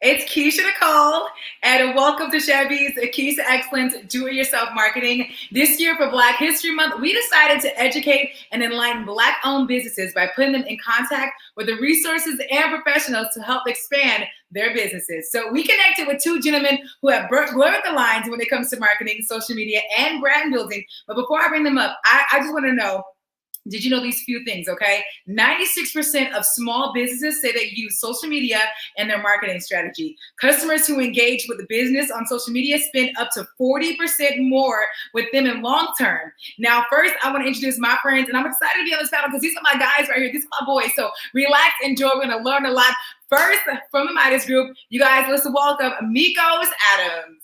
It's Keisha Nicole, and welcome to Chevy's Keys to Excellence Do-It-Yourself Marketing. This year for Black History Month, we decided to educate and enlighten Black-owned businesses by putting them in contact with the resources and professionals to help expand their businesses. So we connected with two gentlemen who have blurred the lines when it comes to marketing, social media, and brand building. But before I bring them up, I just want to know, did you know these few things, okay? 96% of small businesses say they use social media in their marketing strategy. Customers who engage with the business on social media spend up to 40% more with them in long term. Now, first, I want to introduce my friends, and I'm excited to be on this panel because these are my guys right here. These are my boys. So relax, enjoy. We're going to learn a lot. First, from the Midas Group, you guys, let's welcome Mikos Adams.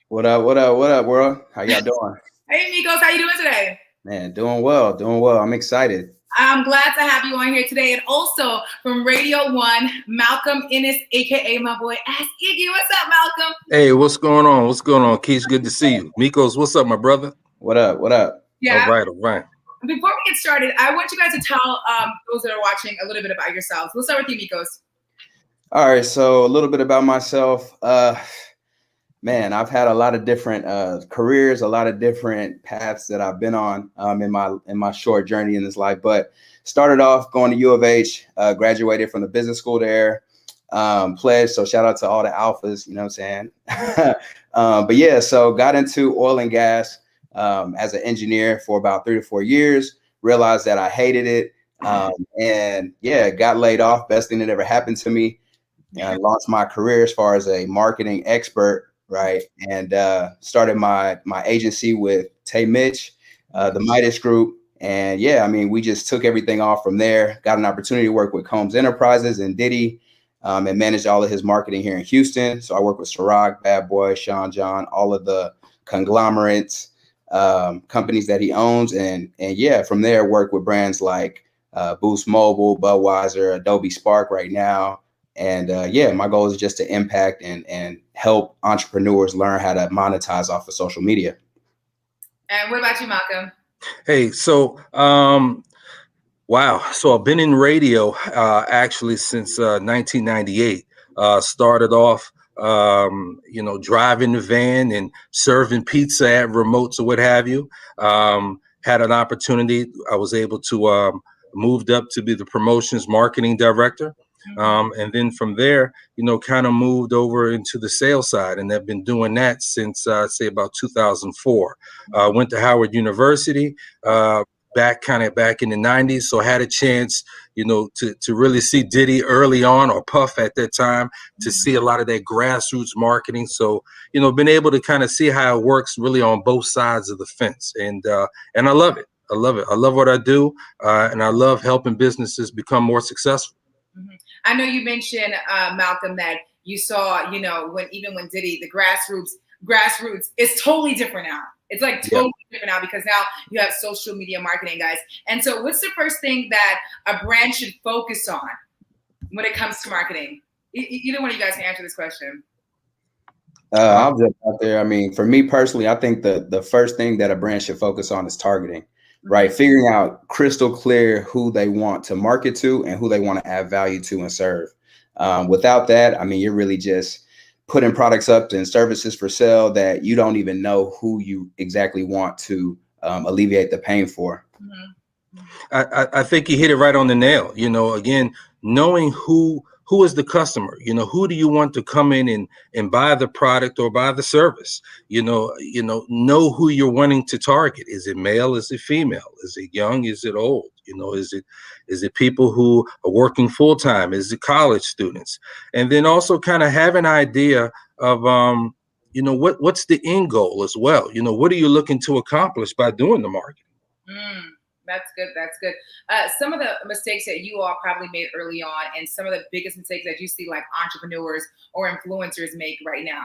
What up, world? How y'all doing? Hey, Mikos, how you doing today? Man, doing well. I'm excited. I'm glad to have you on here today. And also from Radio 1, Malcolm Ennis, a.k.a. my boy, Ask Iggy. What's up, Malcolm? Hey, what's going on? Keith, good to see you. Mikos, what's up, my brother? What up? Yeah. All right. Before we get started, I want you guys to tell those that are watching a little bit about yourselves. We'll start with you, Mikos. All right, so a little bit about myself. Man, I've had a lot of different careers, a lot of different paths that I've been on in my short journey in this life. But started off going to U of H, graduated from the business school there, pledged. So shout out to all the alphas, you know what I'm saying? But yeah, so got into oil and gas as an engineer for about 3 to 4 years, realized that I hated it. And yeah, got laid off. Best thing that ever happened to me. And launched my career as far as a marketing expert. Right. And started my agency with Tay Mitch, the Midas Group. And yeah, I mean, we just took everything off from there. Got an opportunity to work with Combs Enterprises and Diddy and managed all of his marketing here in Houston. So I work with Ciroc, Bad Boy, Sean John, all of the conglomerates, companies that he owns. And yeah, from there, work with brands like Boost Mobile, Budweiser, Adobe Spark right now. And yeah, my goal is just to impact and help entrepreneurs learn how to monetize off of social media. And what about you, Malcolm? Hey, so wow. So I've been in radio actually since 1998. Started off, driving the van and serving pizza at remotes or what have you. Had an opportunity. I was able to moved up to be the promotions marketing director. And then from there, kind of moved over into the sales side, and I've been doing that since say about 2004. Went to Howard University back in the 90s, so I had a chance, to really see Diddy early on, or Puff at that time, to see a lot of that grassroots marketing. So been able to kind of see how it works really on both sides of the fence, and I love it. I love what I do, and I love helping businesses become more successful. Mm-hmm. I know you mentioned, Malcolm, that you saw, when Diddy, the grassroots is totally different now. It's like totally different now because now you have social media marketing, guys. And so what's the first thing that a brand should focus on when it comes to marketing? Either one of you guys can answer this question. I'll jump out there. I mean, for me personally, I think the first thing that a brand should focus on is targeting. Right. Figuring out crystal clear who they want to market to and who they want to add value to and serve. Without that, I mean, you're really just putting products up and services for sale that you don't even know who you exactly want to alleviate the pain for. Mm-hmm. I think you hit it right on the nail. Again, knowing who is the customer, who do you want to come in and buy the product or buy the service, know who you're wanting to target. Is it male? Is it female? Is it young? Is it old? Is it people who are working full time? Is it college students? And then also kind of have an idea of, what's the end goal as well? What are you looking to accomplish by doing the marketing? That's good. Some of the mistakes that you all probably made early on, and some of the biggest mistakes that you see like entrepreneurs or influencers make right now.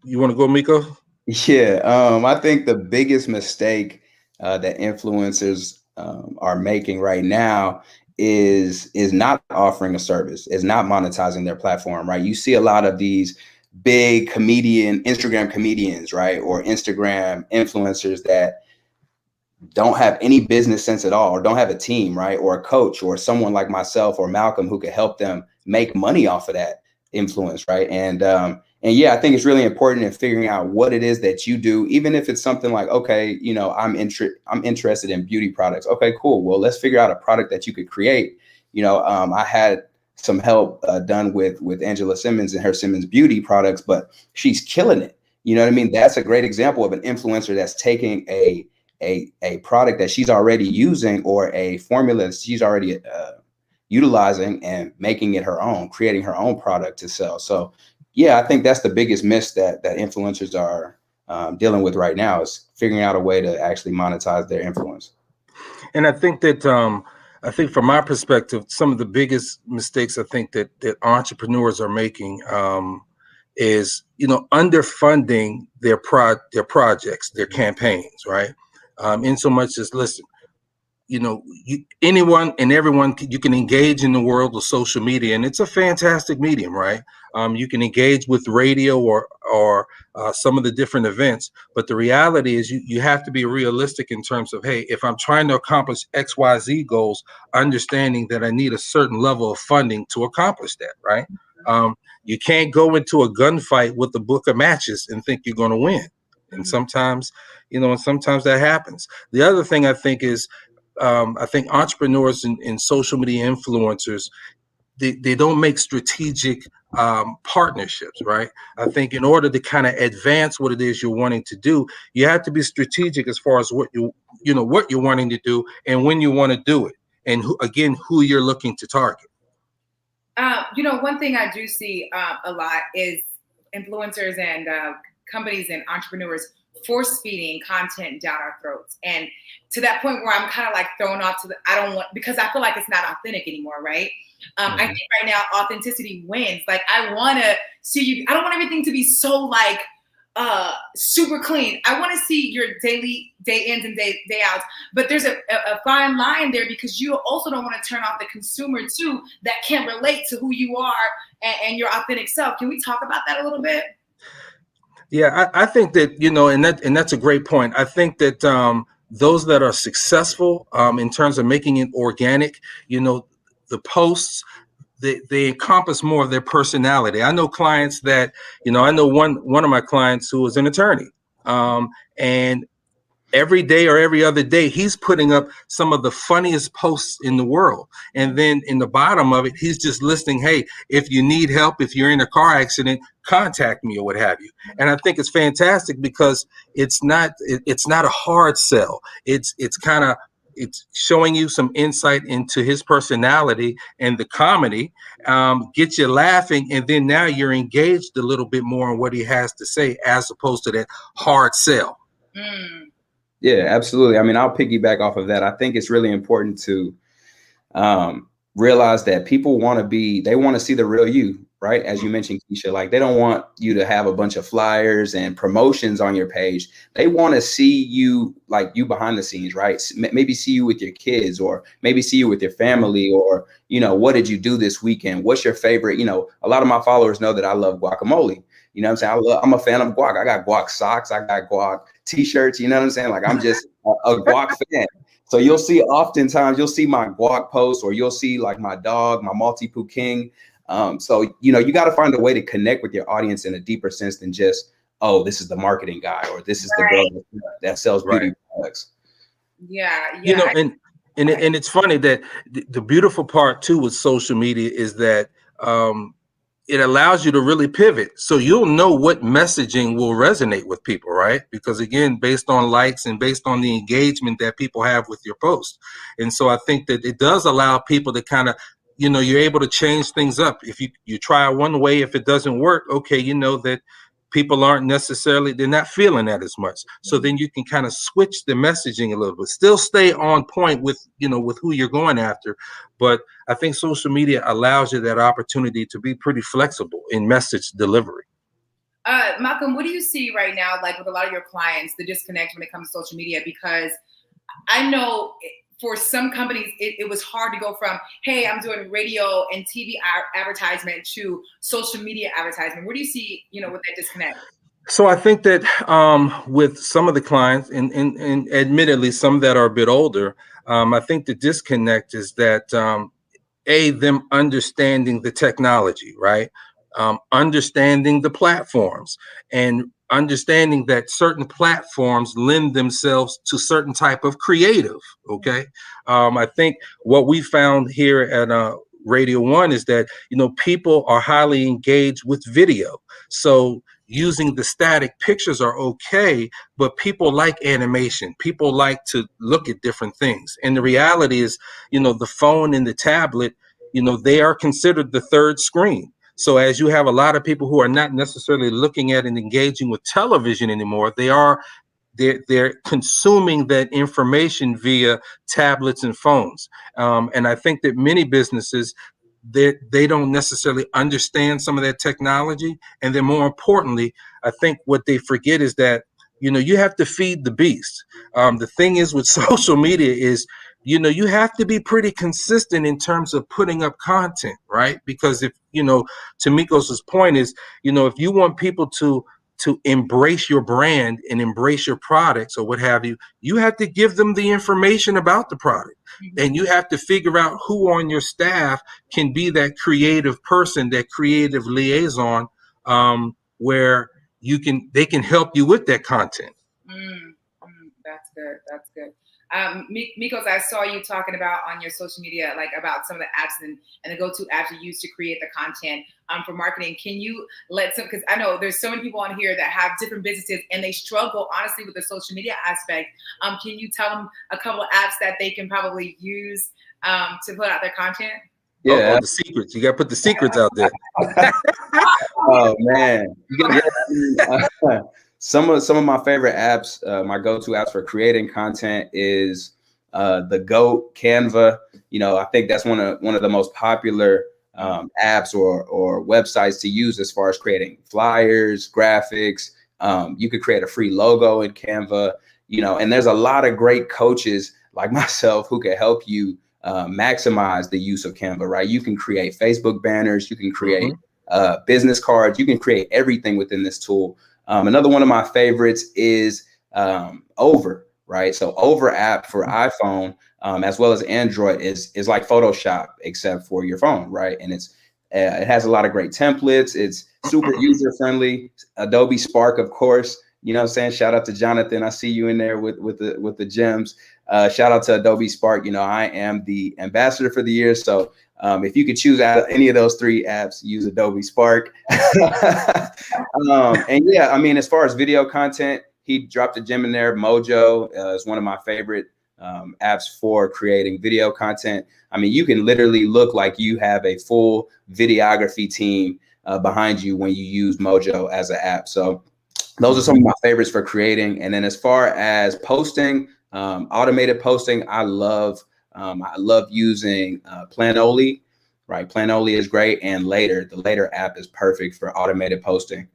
You want to go, Miko? Yeah, I think the biggest mistake that influencers are making right now is not offering a service, is not monetizing their platform. Right? You see a lot of these big Instagram comedians, right? Or Instagram influencers that don't have any business sense at all, or don't have a team, right? Or a coach or someone like myself or Malcolm who could help them make money off of that influence, right? And yeah, I think it's really important in figuring out what it is that you do, even if it's something like, okay, you know, I'm interested in beauty products. Okay, cool. Well, let's figure out a product that you could create. You know, I had some help done with Angela Simmons and her Simmons Beauty products, but she's killing it. You know what I mean? That's a great example of an influencer that's taking a product that she's already using, or a formula that she's already utilizing, and making it her own, creating her own product to sell. So yeah, I think that's the biggest miss that influencers are dealing with right now, is figuring out a way to actually monetize their influence. And I think that I think from my perspective, some of the biggest mistakes I think that entrepreneurs are making is, you know, underfunding their projects, their campaigns, right? In so much as, listen, you know, anyone and everyone, you can engage in the world of social media, and it's a fantastic medium, right? You can engage with radio or some of the different events, but the reality is you have to be realistic in terms of, hey, if I'm trying to accomplish XYZ goals, understanding that I need a certain level of funding to accomplish that, right? You can't go into a gunfight with a book of matches and think you're going to win. And sometimes, you know, and sometimes that happens. The other thing I think is, I think entrepreneurs and social media influencers, they don't make strategic partnerships, right? I think in order to kind of advance what it is you're wanting to do, you have to be strategic as far as what what you're wanting to do and when you want to do it, and who you're looking to target. You know, one thing I do see a lot is influencers and companies and entrepreneurs force feeding content down our throats, and to that point where I'm kind of like thrown off to I don't want, because I feel like it's not authentic anymore, right? I think right now authenticity wins. Like, I want to see you. I don't want everything to be so like super clean. I want to see your daily day ins and day outs, but there's a fine line there, because you also don't want to turn off the consumer too, that can't relate to who you are and your authentic self. Can we talk about that a little bit? Yeah, I think that, you know, and that's a great point. I think that those that are successful in terms of making it organic, you know, the posts, they encompass more of their personality. I know clients that, you know, I know one of my clients who is an attorney, and every day or every other day, he's putting up some of the funniest posts in the world. And then in the bottom of it, he's just listing, hey, if you need help, if you're in a car accident, contact me or what have you. And I think it's fantastic because it's not a hard sell. It's showing you some insight into his personality and the comedy, get you laughing. And then now you're engaged a little bit more on what he has to say, as opposed to that hard sell. Yeah, absolutely. I mean, I'll piggyback off of that. I think it's really important to realize that people they want to see the real you, right? As you mentioned, Keisha, like, they don't want you to have a bunch of flyers and promotions on your page. They want to see you, like, you behind the scenes, right? Maybe see you with your kids, or maybe see you with your family, or, you know, what did you do this weekend? What's your favorite? You know, a lot of my followers know that I love guacamole. You know what I'm saying? I'm a fan of guac. I got guac socks. I got guac t-shirts. You know what I'm saying? Like, I'm just a guac fan. So you'll see my guac posts, or you'll see like my dog, my Maltipoo King. So, you know, you got to find a way to connect with your audience in a deeper sense than just, oh, this is the marketing guy, or this is the girl that sells beauty products. Yeah. You know, and it's funny that the beautiful part too with social media is that it allows you to really pivot. So you'll know what messaging will resonate with people, right? Because again, based on likes and based on the engagement that people have with your post. And so I think that it does allow people to kind of, you know, you're able to change things up. If you try one way, if it doesn't work, okay, you know that people they're not feeling that as much. So then you can kind of switch the messaging a little bit, still stay on point with, you know, with who you're going after. But I think social media allows you that opportunity to be pretty flexible in message delivery. Malcolm, what do you see right now, like with a lot of your clients, the disconnect when it comes to social media? Because I know for some companies, it was hard to go from, hey, I'm doing radio and TV advertisement to social media advertisement. Where do you see, you know, with that disconnect? So I think that with some of the clients, and admittedly some that are a bit older, I think the disconnect is that them understanding the technology, right? Understanding the platforms and understanding that certain platforms lend themselves to certain type of creative. Okay. I think what we found here at Radio One is that, people are highly engaged with video. So using the static pictures are okay, but people like animation. People like to look at different things. And the reality is, the phone and the tablet, they are considered the third screen. So as you have a lot of people who are not necessarily looking at and engaging with television anymore, they're consuming that information via tablets and phones. And I think that many businesses, they don't necessarily understand some of that technology. And then more importantly, I think what they forget is that, you have to feed the beast. The thing is with social media is, you have to be pretty consistent in terms of putting up content, right? Because if, Tamiko's point is, if you want people to embrace your brand and embrace your products or what have you, you have to give them the information about the product. And you have to figure out who on your staff can be that creative person, that creative liaison, where they can help you with that content. That's good. That's good. Mikos, I saw you talking about on your social media, like about some of the apps and the go-to apps you use to create the content for marketing. Can you because I know there's so many people on here that have different businesses and they struggle honestly with the social media aspect. Can you tell them a couple of apps that they can probably use to put out their content? Yeah, the secrets. You got to put the secrets out there. Oh man, some of my favorite apps, my go-to apps for creating content is the GOAT, Canva. I think that's one of the most popular apps or websites to use as far as creating flyers, graphics. You could create a free logo in Canva. And there's a lot of great coaches like myself who can help you maximize the use of Canva, right? You can create Facebook banners, you can create business cards, you can create everything within this tool. Another one of my favorites is Over, right? So Over app for iPhone as well as Android is like Photoshop except for your phone, right? And it has a lot of great templates. It's super user friendly. Adobe Spark, of course. You know what I'm saying? Shout out to Jonathan. I see you in there with the gems. Shout out to Adobe Spark. I am the ambassador for the year. So if you could choose out of any of those three apps, use Adobe Spark. And yeah, I mean, as far as video content, he dropped a gem in there. Mojo is one of my favorite apps for creating video content. I mean, you can literally look like you have a full videography team behind you when you use Mojo as an app. So those are some of my favorites for creating. And then as far as posting, automated posting, I love using Planoly, right? Planoly is great. And the Later app is perfect for automated posting.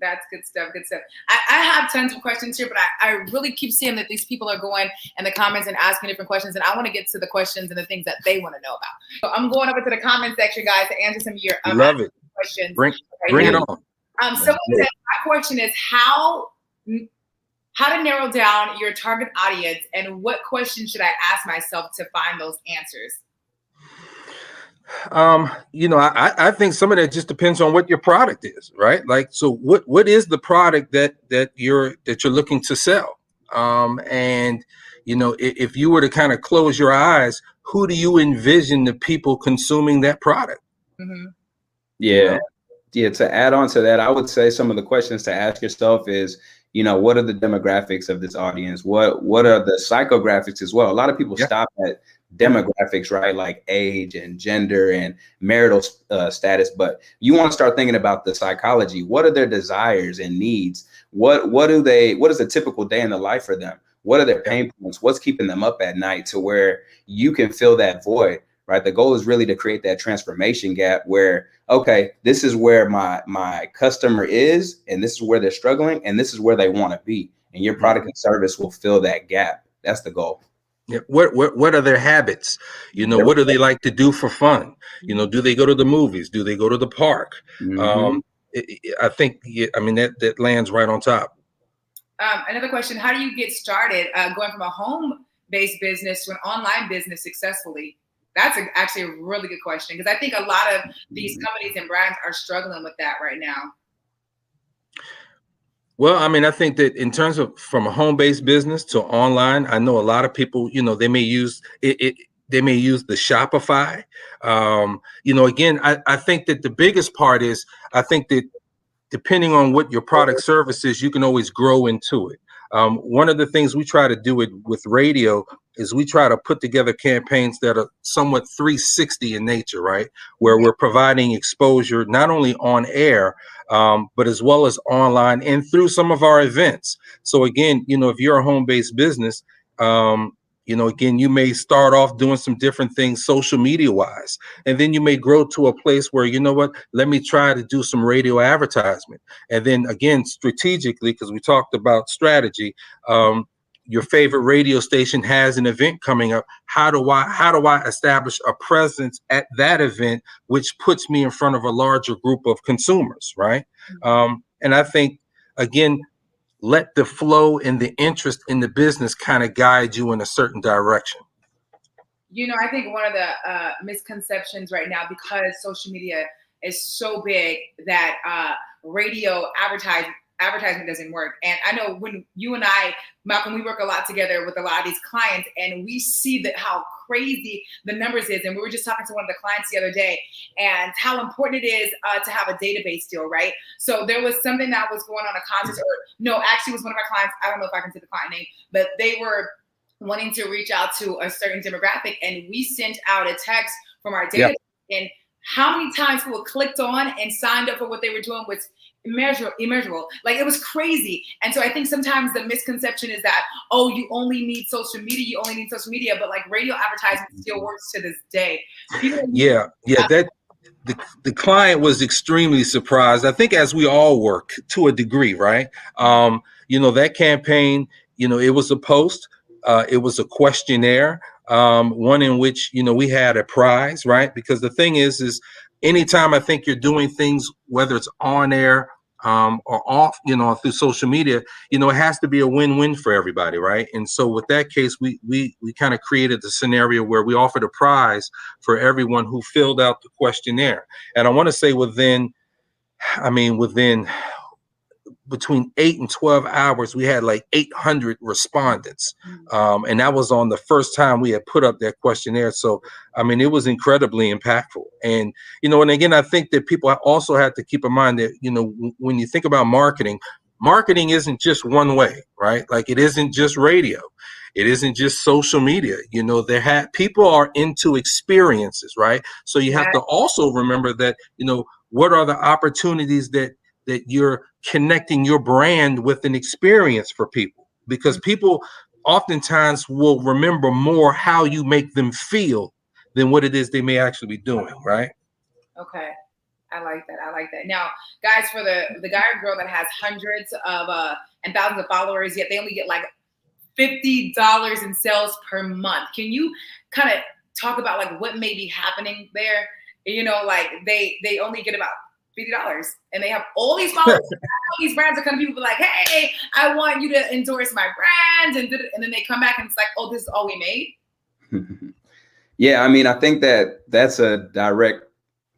That's good stuff. Good stuff. I have tons of questions here, but I really keep seeing that these people are going in the comments and asking different questions. And I want to get to the questions and the things that they want to know about. So I'm going over to the comment section, guys, to answer some of your questions. Bring it on. Someone said, my question is how to narrow down your target audience and what questions should I ask myself to find those answers? I think some of that just depends on what your product is, right? Like, so what is the product that you're looking to sell? And if you were to kind of close your eyes, who do you envision the people consuming that product? Yeah. To add on to that, I would say some of the questions to ask yourself is, what are the demographics of this audience? What are the psychographics as well? A lot of people stop at demographics, right? Like age and gender and marital status, but you want to start thinking about the psychology. What are their desires and needs? What is a typical day in the life for them? What are their pain points? What's keeping them up at night to where you can fill that void, right? The goal is really to create that transformation gap where, okay, this is where my customer is, and this is where they're struggling, and this is where they want to be. And your product and service will fill that gap. That's the goal. Yeah. What are their habits? What do they like to do for fun? Do they go to the movies? Do they go to the park? I think, I mean, that lands right on top. Another question: how do you get started going from a home-based business to an online business successfully? That's actually a really good question, because I think a lot of these companies and brands are struggling with that right now. Well, I mean, I think that in terms of from a home-based business to online, I know a lot of people, they may use they may use the Shopify. Again, I think that the biggest part is, I think that depending on what your product service is, you can always grow into it. One of the things we try to do with radio is we try to put together campaigns that are somewhat 360 in nature, right? Where we're providing exposure not only on air, but as well as online and through some of our events. So again, if you're a home-based business, again, you may start off doing some different things social media wise, and then you may grow to a place where, let me try to do some radio advertisement. And then again, strategically, because we talked about strategy, your favorite radio station has an event coming up. How do I establish a presence at that event, which puts me in front of a larger group of consumers, right? And I think, again, let the flow and the interest in the business kind of guide you in a certain direction. I think one of the misconceptions right now, because social media is so big, that radio advertisement doesn't work. And I know when you and I, Malcolm, we work a lot together with a lot of these clients, and we see that how crazy the numbers is. And we were just talking to one of the clients the other day, and how important it is to have a database still, right? So there was something that was going on a contest, or no, actually it was one of our clients. I don't know if I can say the client name, but they were wanting to reach out to a certain demographic, and we sent out a text from our database. Yep. And how many times people clicked on and signed up for what they were doing was immeasurable. Like, it was crazy. And so I think sometimes the misconception is that, oh, you only need social media, but like radio advertising still works to this day. That the client was extremely surprised. I think, as we all work to a degree, right? That campaign, it was a post, it was a questionnaire, one in which, we had a prize, right? Because the thing is anytime I think you're doing things, whether it's on air or off, through social media, it has to be a win-win for everybody, right? And so with that case, we kind of created the scenario where we offered a prize for everyone who filled out the questionnaire. And I want to say within between 8 and 12 hours, we had like 800 respondents. And that was on the first time we had put up that questionnaire. So, it was incredibly impactful. And, and again, I think that people also have to keep in mind that, when you think about marketing isn't just one way, right? Like, it isn't just radio. It isn't just social media. People are into experiences, right? So you have to also remember that, what are the opportunities that you're connecting your brand with an experience for people, because people oftentimes will remember more how you make them feel than what it is they may actually be doing, right? Okay. I like that. Now, guys, for the guy or girl that has hundreds of and thousands of followers, yet they only get like $50 in sales per month. Can you kind of talk about like what may be happening there? Like they only get about $50, and they have all these followers. All these brands are coming, people be like, hey, I want you to endorse my brand, and then they come back and it's like, oh, this is all we made. Yeah, I think that's a direct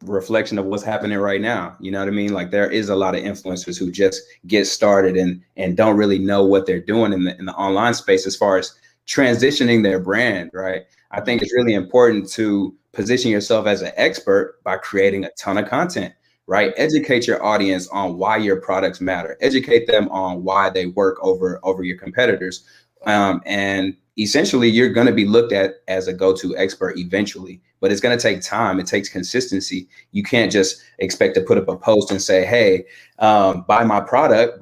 reflection of what's happening right now. You know what I mean? Like, there is a lot of influencers who just get started and don't really know what they're doing in the online space as far as transitioning their brand, right? I think it's really important to position yourself as an expert by creating a ton of content. Right? Educate your audience on why your products matter. Educate them on why they work over your competitors. And essentially, you're going to be looked at as a go-to expert eventually, but it's going to take time. It takes consistency. You can't just expect to put up a post and say, hey, buy my product,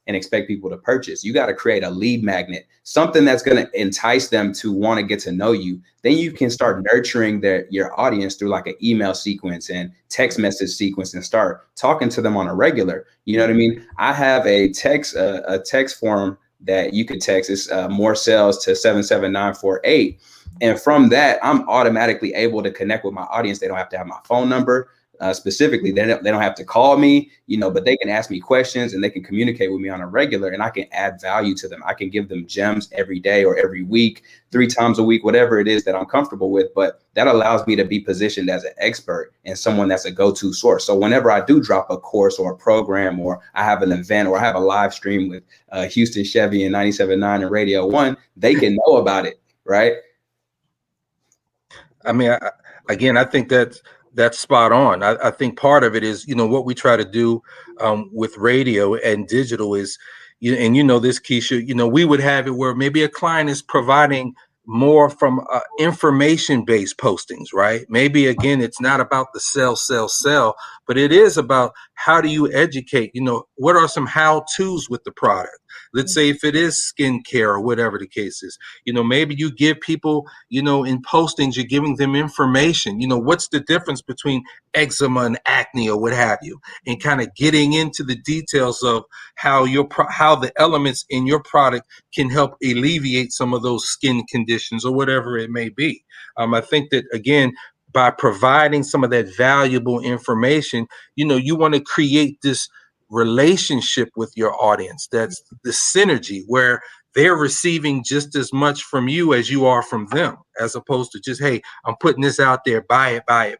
and expect people to purchase. You got to create a lead magnet, something that's going to entice them to want to get to know you. Then you can start nurturing your audience through like an email sequence and text message sequence, and start talking to them on a regular. You know what I mean? I have a text form that you could text. It's more sales to 77948. And from that, I'm automatically able to connect with my audience. They don't have to have my phone number. specifically. They don't have to call me, but they can ask me questions and they can communicate with me on a regular, and I can add value to them. I can give them gems every day or every week, 3 times a week, whatever it is that I'm comfortable with. But that allows me to be positioned as an expert and someone that's a go-to source. So whenever I do drop a course or a program, or I have an event, or I have a live stream with Houston Chevy and 97.9 and Radio 1, they can know about it, right? I mean, I think that's spot on. I think part of it is, what we try to do with radio and digital is, and this, Keisha, we would have it where maybe a client is providing more from information-based postings, right? Maybe, again, it's not about the sell, but it is about how do you educate, what are some how-tos with the product? Let's say if it is skincare or whatever the case is, maybe you give people, in postings, you're giving them information, what's the difference between eczema and acne or what have you, and kind of getting into the details of how how the elements in your product can help alleviate some of those skin conditions or whatever it may be. I think that, again, by providing some of that valuable information, you want to create this relationship with your audience. That's the synergy where they're receiving just as much from you as you are from them, as opposed to just, hey, I'm putting this out there, buy it.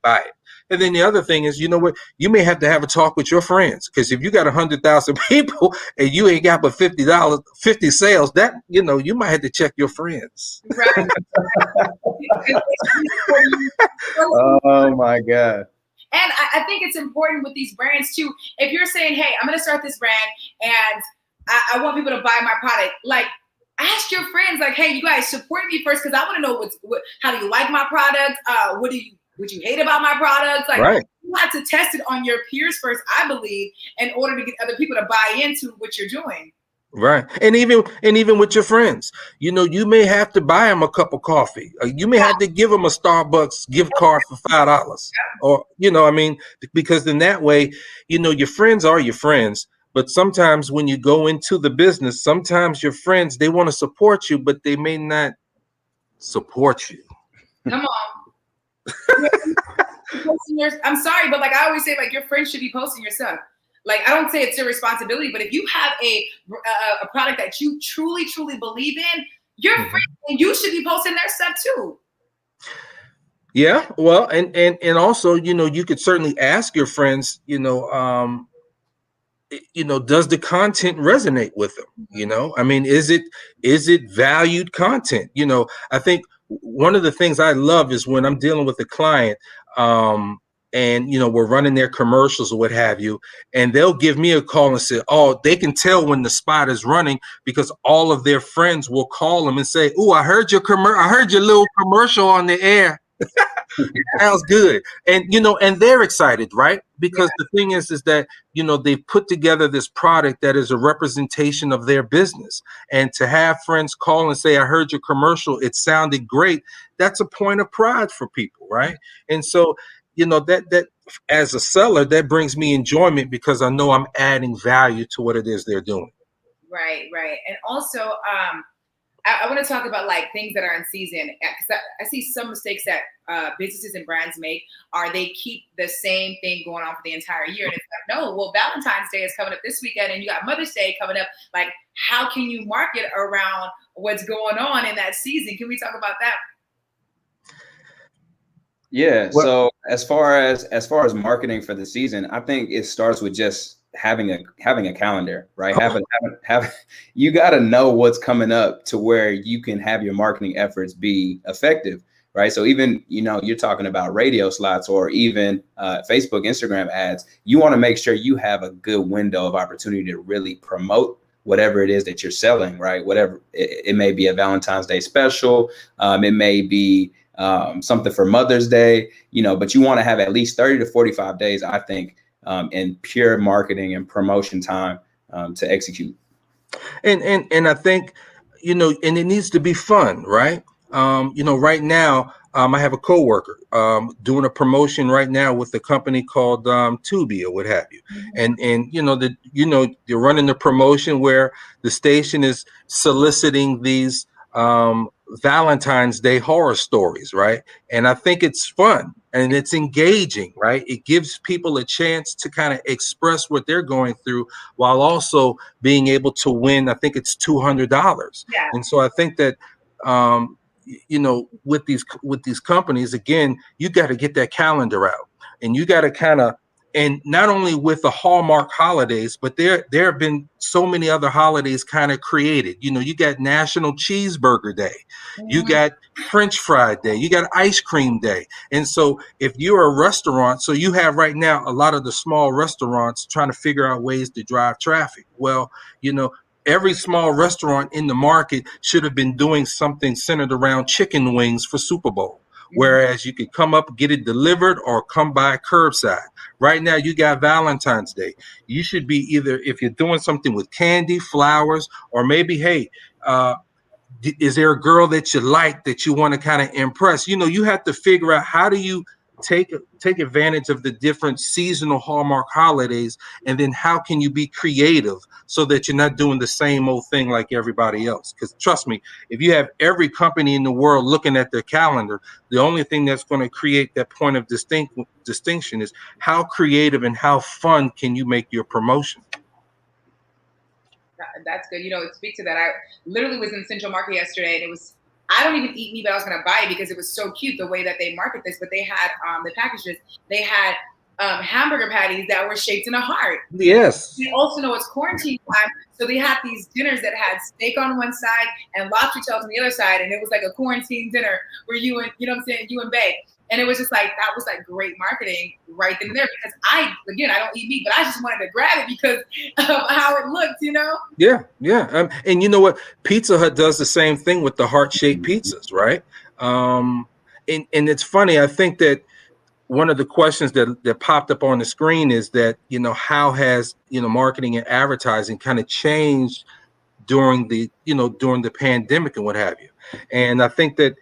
And then the other thing is, you may have to have a talk with your friends, because if you got 100,000 people and you ain't got but $50 sales, that, you might have to check your friends. Right. Oh my God. And I think it's important with these brands too. If you're saying, hey, I'm going to start this brand and I want people to buy my product, like, ask your friends, like, hey, you guys support me first, because I want to know how do you like my product? What you hate about my products? Like, right. You have to test it on your peers first, I believe, in order to get other people to buy into what you're doing. Right. And even with your friends, you may have to buy them a cup of coffee. You may have to give them a Starbucks gift card for $5, or, because in that way, your friends are your friends. But sometimes when you go into the business, sometimes your friends, they want to support you, but they may not support you. Come on. I'm sorry, but like I always say, like, your friends should be posting your stuff. Like, I don't say it's your responsibility, but if you have a product that you truly believe in, your friends, you should be posting their stuff too. Yeah, well, and also, you could certainly ask your friends, does the content resonate with them? I mean, is it valued content? I think one of the things I love is when I'm dealing with a client, and we're running their commercials or what have you, and they'll give me a call and say, oh, they can tell when the spot is running because all of their friends will call them and say, oh, I heard your little commercial on the air. Sounds good. And and they're excited, right? Because the thing is that they've put together this product that is a representation of their business. And to have friends call and say, I heard your commercial, it sounded great, that's a point of pride for people, right? And so that as a seller, that brings me enjoyment because I know I'm adding value to what it is they're doing. Right. And also, I want to talk about like things that are in season, because I see some mistakes that businesses and brands make are they keep the same thing going on for the entire year. And it's like, no, well, Valentine's Day is coming up this weekend and you got Mother's Day coming up. Like, how can you market around what's going on in that season? Can we talk about that? Yeah. So as far as marketing for the season, I think it starts with just having a calendar, right? You got to know what's coming up to where you can have your marketing efforts be effective, right? So even, you're talking about radio slots or even Facebook, Instagram ads, you want to make sure you have a good window of opportunity to really promote whatever it is that you're selling, right? Whatever it may be, a Valentine's Day special, it may be something for Mother's Day, but you want to have at least 30 to 45 days, I think, in pure marketing and promotion time to execute. And I think, and it needs to be fun, right? Right now, I have a coworker doing a promotion right now with a company called Tubi or what have you, and you're running the promotion where the station is soliciting these Valentine's Day horror stories, right? And I think it's fun. and it's engaging, right? It gives people a chance to kind of express what they're going through while also being able to win. I think it's $200. Yeah. And so I think that, with these companies, again, you got to get that calendar out, and you got to kind of, and not only with the Hallmark holidays, but there have been so many other holidays kind of created. You got National Cheeseburger Day, you got French Fry Day, you got Ice Cream Day. And so if you're a restaurant, so you have right now a lot of the small restaurants trying to figure out ways to drive traffic. Well, every small restaurant in the market should have been doing something centered around chicken wings for Super Bowl. Whereas you could come up, get it delivered, or come by curbside. Right now, you got Valentine's Day. You should be either, if you're doing something with candy, flowers, or maybe, hey, is there a girl that you like that you want to kind of impress? You have to figure out, how do you take advantage of the different seasonal Hallmark holidays, and then how can you be creative so that you're not doing the same old thing like everybody else? Because trust me, if you have every company in the world looking at their calendar, the only thing that's going to create that point of distinction is how creative and how fun can you make your promotion. That's good. Speak to that. I literally was in Central Market yesterday, and it was, I don't even eat meat, but I was going to buy it because it was so cute the way that they market this. But they had the packages. They had hamburger patties that were shaped in a heart. Yes. You also know it's quarantine time, so they had these dinners that had steak on one side and lobster tails on the other side, and it was like a quarantine dinner where you and you and Bae. And it was just like, that was like great marketing right then and there, because I don't eat meat, but I just wanted to grab it because of how it looked, Yeah. And you know what? Pizza Hut does the same thing with the heart-shaped pizzas, right? And it's funny. I think that one of the questions that popped up on the screen is that, how has, marketing and advertising kind of changed during the pandemic and what have you. And I think that,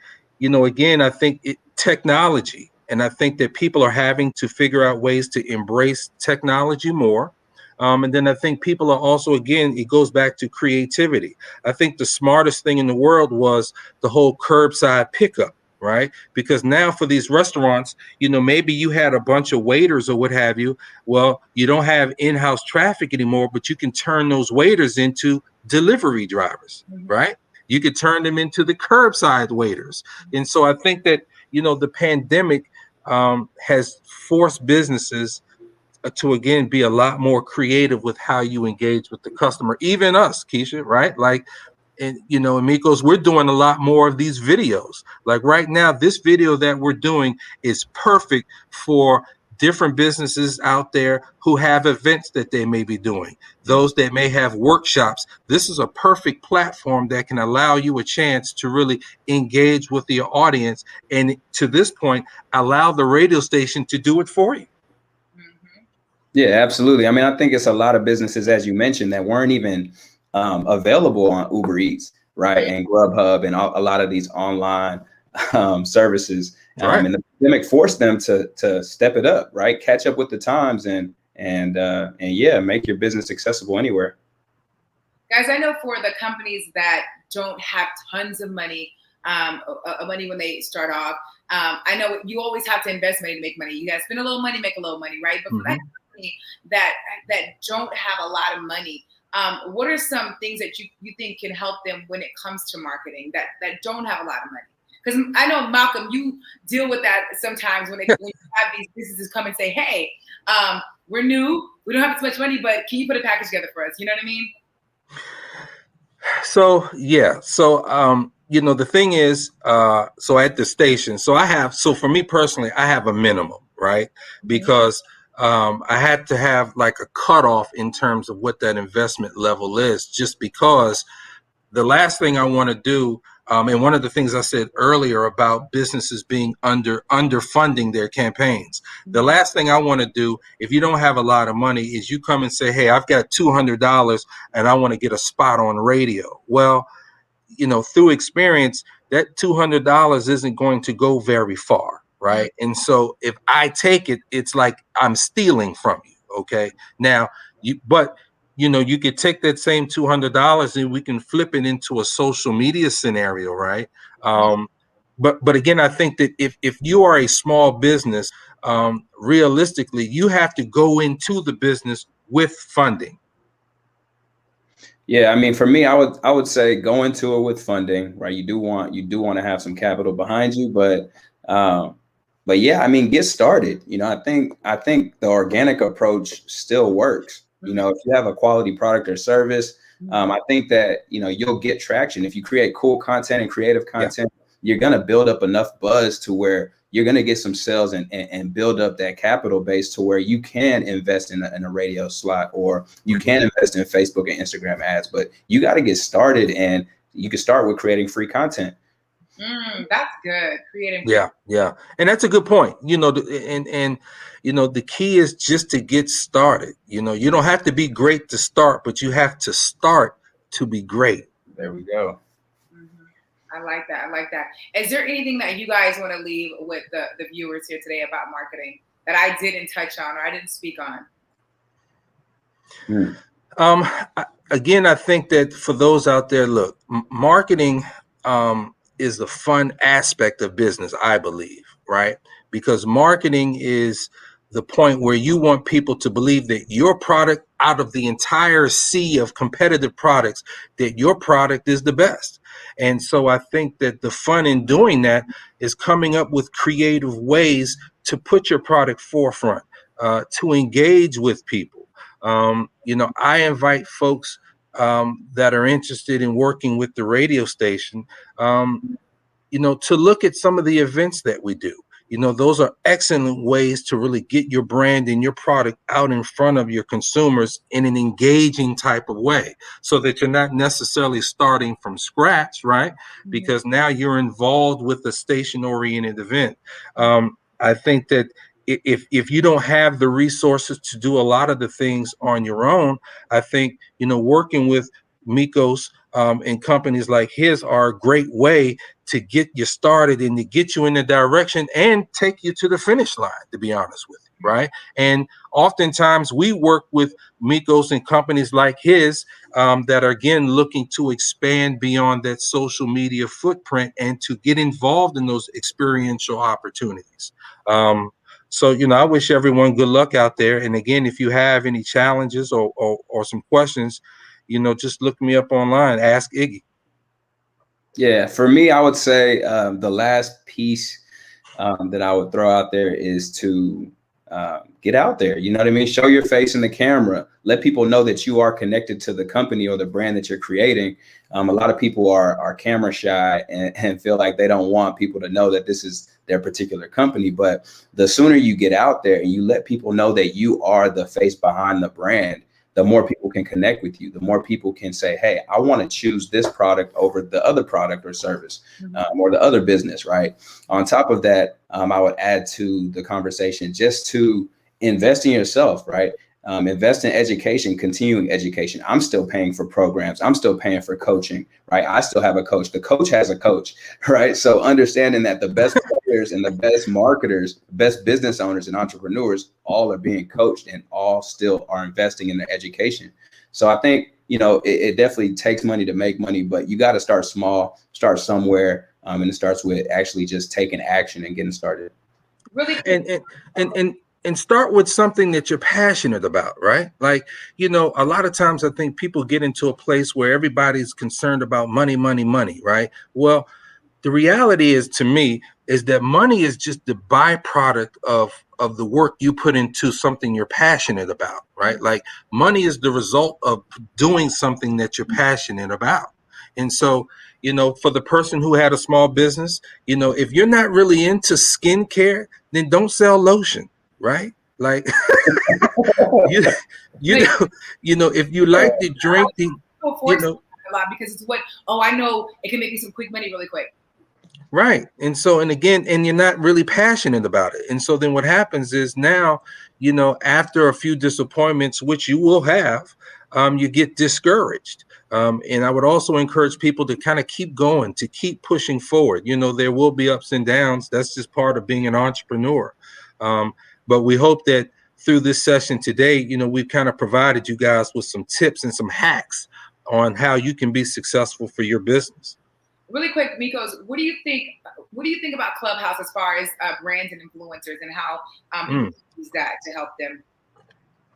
again, I think technology, and I think that people are having to figure out ways to embrace technology more. And then I think people are also, again, it goes back to creativity. I think the smartest thing in the world was the whole curbside pickup, right? Because now for these restaurants, maybe you had a bunch of waiters or what have you. Well, you don't have in-house traffic anymore, but you can turn those waiters into delivery drivers, right? You could turn them into the curbside waiters. And so I think that, the pandemic has forced businesses to, again, be a lot more creative with how you engage with the customer, even us, Keisha, right? Like, and Amigos, we're doing a lot more of these videos. Like right now, this video that we're doing is perfect for different businesses out there who have events that they may be doing, those that may have workshops. This is a perfect platform that can allow you a chance to really engage with your audience, and to this point, allow the radio station to do it for you. Yeah, absolutely. I mean, I think it's a lot of businesses, as you mentioned, that weren't even available on Uber Eats, right? And Grubhub and a lot of these online services. Right. And the pandemic forced them to step it up, right? Catch up with the times and yeah, make your business accessible anywhere. Guys, I know for the companies that don't have tons of money, when they start off, I know you always have to invest money to make money. You guys spend a little money, make a little money, right? But for that company that don't have a lot of money, what are some things that you think can help them when it comes to marketing that don't have a lot of money? Because I know, Malcolm, you deal with that sometimes when you have these businesses come and say, hey, we're new, we don't have as much money, but can you put a package together for us? You know what I mean? So, yeah. So, the thing is, so at the station, so for me personally, I have a minimum, right? Because I had to have like a cutoff in terms of what that investment level is, just because the last thing I want to do, and one of the things I said earlier about businesses being underfunding their campaigns, the last thing I want to do, if you don't have a lot of money, is you come and say, hey, I've got $200 and I want to get a spot on radio. Well, through experience, that $200 isn't going to go very far, right? And so if I take it, it's like I'm stealing from you. Okay. Now, you could take that same $200 and we can flip it into a social media scenario, right? but again, I think that if you are a small business, realistically, you have to go into the business with funding. Yeah, I mean, for me, I would say go into it with funding, right? You do want to have some capital behind you, um, but yeah, I mean, get started. I think the organic approach still works. If you have a quality product or service, I think that you'll get traction if you create cool content and creative Yeah. content. You're gonna build up enough buzz to where you're gonna get some sales and build up that capital base to where you can invest in a radio slot, or you can invest in Facebook and Instagram ads. But you got to get started, and you can start with creating free content. That's good. Creating. Yeah, and that's a good point. And the key is just to get started. You don't have to be great to start, but you have to start to be great. There we go. I like that. I like that. Is there anything that you guys want to leave with the viewers here today about marketing that I didn't touch on or I didn't speak on? Again, I think that for those out there, look, marketing is the fun aspect of business, I believe, right? Because marketing is the point where you want people to believe that your product, out of the entire sea of competitive products, that your product is the best. And so I think that the fun in doing that is coming up with creative ways to put your product forefront, to engage with people. I invite folks that are interested in working with the radio station, to look at some of the events that we do. Those are excellent ways to really get your brand and your product out in front of your consumers in an engaging type of way, so that you're not necessarily starting from scratch, right? Because now you're involved with a station-oriented event. I think that if you don't have the resources to do a lot of the things on your own, I think, working with Mikos and companies like his are a great way to get you started and to get you in the direction and take you to the finish line, to be honest with you, right? And oftentimes we work with Mikos and companies like his that are, again, looking to expand beyond that social media footprint and to get involved in those experiential opportunities. So, I wish everyone good luck out there. And again, if you have any challenges or some questions, just look me up online, ask Iggy. Yeah, for me, I would say the last piece that I would throw out there is to get out there. You know what I mean? Show your face in the camera. Let people know that you are connected to the company or the brand that you're creating. A lot of people are camera shy and feel like they don't want people to know that this is their particular company. But the sooner you get out there and you let people know that you are the face behind the brand, the more people can connect with you, the more people can say, hey, I want to choose this product over the other product or service or the other business, right? On top of that, I would add to the conversation just to invest in yourself, right? Invest in education, continuing education. I'm still paying for programs. I'm still paying for coaching, right? I still have a coach. The coach has a coach, right? So understanding that the best players and the best marketers, best business owners and entrepreneurs all are being coached and all still are investing in their education. So I think, it definitely takes money to make money, but you got to start small, start somewhere. And it starts with actually just taking action and getting started. Really? And start with something that you're passionate about, right? Like, a lot of times I think people get into a place where everybody's concerned about money, right? Well, the reality is, to me, is that money is just the byproduct of the work you put into something you're passionate about, right? Like, money is the result of doing something that you're passionate about. And so, for the person who had a small business, if you're not really into skincare, then don't sell lotion. Right? Like, if you like to drink, a lot because it's I know it can make me some quick money really quick. Right. And so, and you're not really passionate about it. And so then what happens is now, after a few disappointments, which you will have, you get discouraged. And I would also encourage people to kind of keep going, to keep pushing forward. There will be ups and downs. That's just part of being an entrepreneur. But we hope that through this session today, we've kind of provided you guys with some tips and some hacks on how you can be successful for your business. Really quick, Mikos, what do you think? What do you think about Clubhouse as far as brands and influencers and how people use that to help them?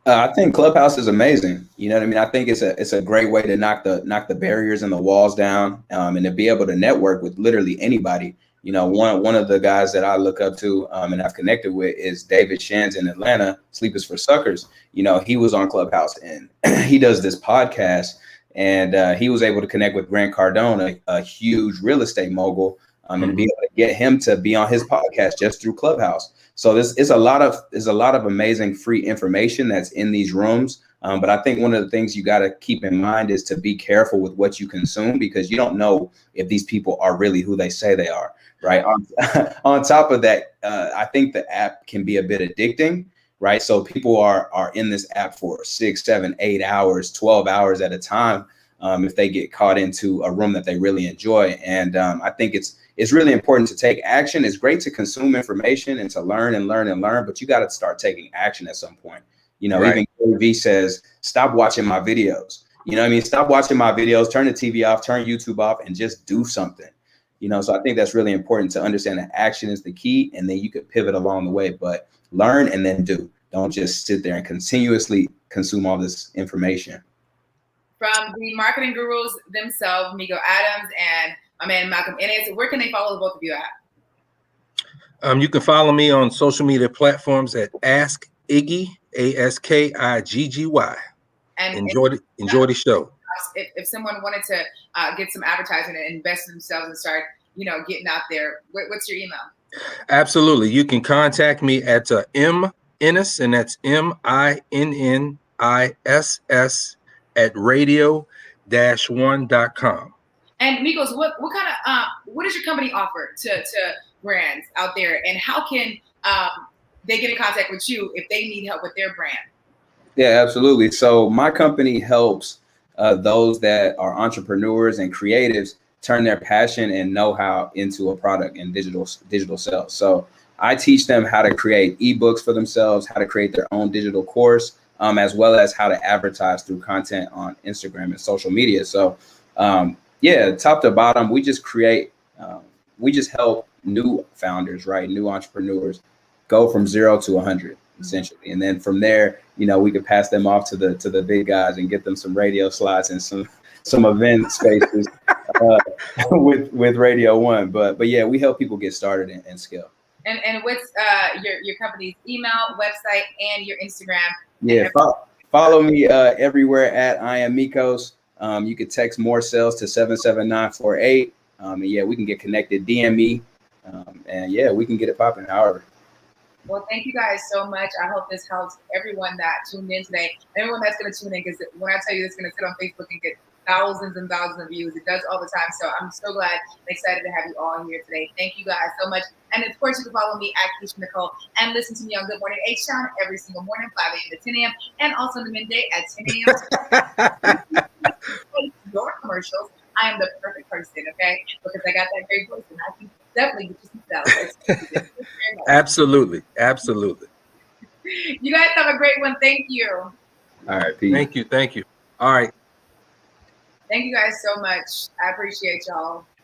I think Clubhouse is amazing. You know what I mean? I think it's a great way to knock the barriers and the walls down, and to be able to network with literally anybody. You know, one of the guys that I look up to and I've connected with is David Shands in Atlanta, Sleep is for Suckers. You know, he was on Clubhouse and he does this podcast, and he was able to connect with Grant Cardone, a huge real estate mogul, and to be able to get him to be on his podcast just through Clubhouse. So this is a lot of amazing free information that's in these rooms. But I think one of the things you got to keep in mind is to be careful with what you consume, because you don't know if these people are really who they say they are. Right. On top of that, I think the app can be a bit addicting. Right. So people are in this app for 6, 7, 8 hours, 12 hours at a time, if they get caught into a room that they really enjoy. And I think it's really important to take action. It's great to consume information and to learn and learn and learn, but you got to start taking action at some point. You know, even Gary Vee says, stop watching my videos. You know what I mean? Stop watching my videos, turn the TV off, turn YouTube off, and just do something. You know, so I think that's really important to understand that action is the key, and then you could pivot along the way, but learn and then do. Don't just sit there and continuously consume all this information. From the marketing gurus themselves, Miko Adams and my man Malcolm Ennis, where can they follow both of you at? You can follow me on social media platforms at Ask Iggy, ASKIGGY. And enjoy the show. If someone wanted to get some advertising and invest in themselves and start, getting out there, what's your email? Absolutely. You can contact me at M Ennis, and that's MINNISS at radio-1.com. And Mikos, what kind of what does your company offer to brands out there, and how can they get in contact with you if they need help with their brand? Yeah, absolutely. So my company helps those that are entrepreneurs and creatives turn their passion and know-how into a product and digital sales. So I teach them how to create ebooks for themselves, how to create their own digital course, as well as how to advertise through content on Instagram and social media. So top to bottom, we just help new founders, right? New entrepreneurs go from 0 to 100 essentially. And then from there, we could pass them off to the big guys and get them some radio slots and some event spaces with Radio 1. But yeah, we help people get started and scale. And what's your company's email, website, and your Instagram? Yeah, follow me everywhere at I am Mikos. You could text more sales to 77948. And yeah, we can get connected. DM me, and yeah, we can get it popping. However. Well, thank you guys so much. I hope this helps everyone that tuned in today. Everyone that's going to tune in, because when I tell you it's going to sit on Facebook and get thousands and thousands of views, it does all the time. So I'm so glad and excited to have you all here today. Thank you guys so much. And of course, you can follow me at Keisha Nicole and listen to me on Good Morning H-Town every single morning, 5 a.m. to 10 a.m. and also in the midday at 10 a.m. Your commercials. I am the perfect person, okay? Because I got that great voice, and I can definitely get you some salads. Absolutely. You guys have a great one. Thank you. All right, peace. Thank you. All right. Thank you guys so much. I appreciate y'all.